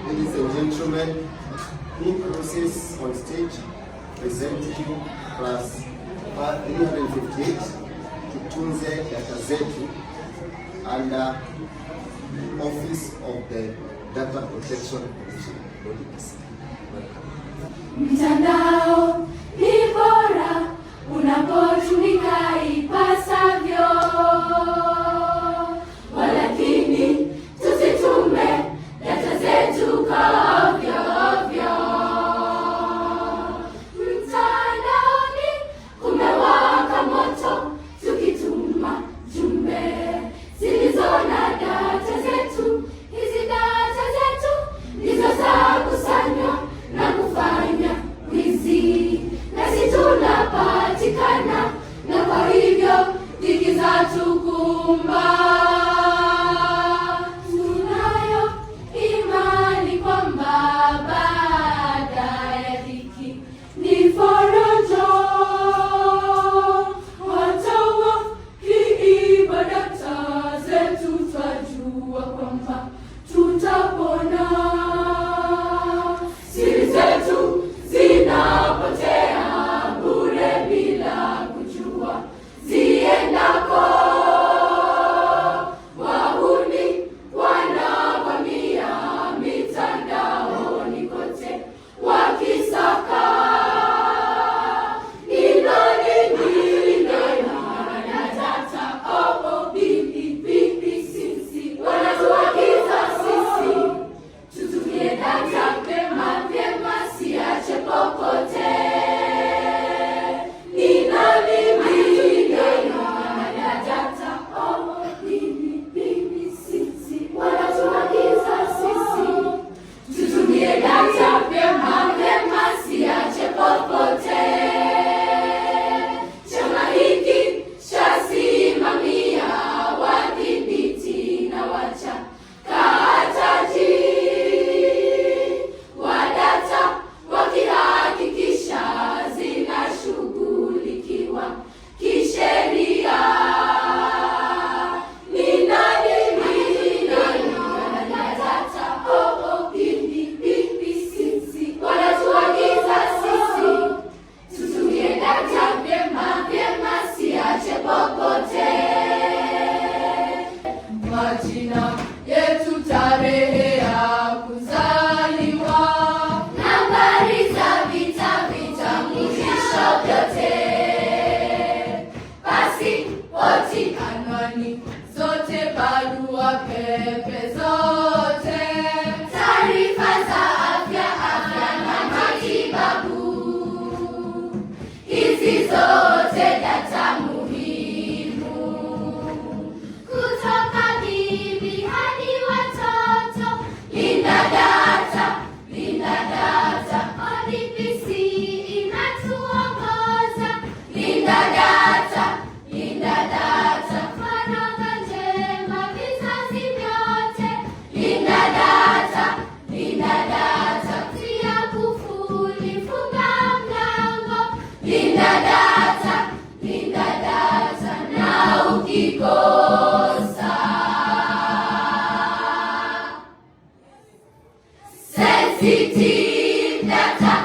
Ladies and gentlemen, Nick Roses on stage presenting class 358 Tutunze Data Zetu under Office of the Data Protection Commission. Mtandao ni bora unapotumika ipasavyo, walakini tusitume data zetu ovyo ovyo. Mtandaoni kumewaka moto, tukituma jumbe zilizo na data zetu. Hizi data zetu ndizo za kusanywa na kufanya wizi, nasi tunapatikana, na kwa hivyo dhiki zatukumba. Tunayo imani kwamba baada ya dhiki ni faraja. Hata wakiiba data zetu, twajua kwamba tutapona. Siri zetu zinapotea bure bila kujua ziendako. Wahuni wanavamia mitandaoni kote wakisaka ni nani na data. Sisi wanatuagiza sisi tutumie data vyema, siache popote. Ni nani na data? Sisi wanatuagiza sisi tutumie data vyema, siache popote. Chama hiki chasimamia wadhibiti na wachakataji wa data, wakihakikisha zinashughulikiwa kisheria. Ni nani na data? Sisi wanatuagiza sisi tutumie data vyema, siache popote. Majina yetu, tarehe ya kuzaliwa, nambari za vitambulisho vyote, pasipoti, anwani zote, barua pepe zote, taarifa za afya na matibabu. Hizi zote data muhimu, kutoka bibi hadi watoto. Linda data, linda data. ODPC inatuongoza. Linda data, linda data. Faragha njema vizazi vyote. Linda data, linda data. Tia kufuli, funga mlango. Linda data, linda data. Na ukikosa sensitive data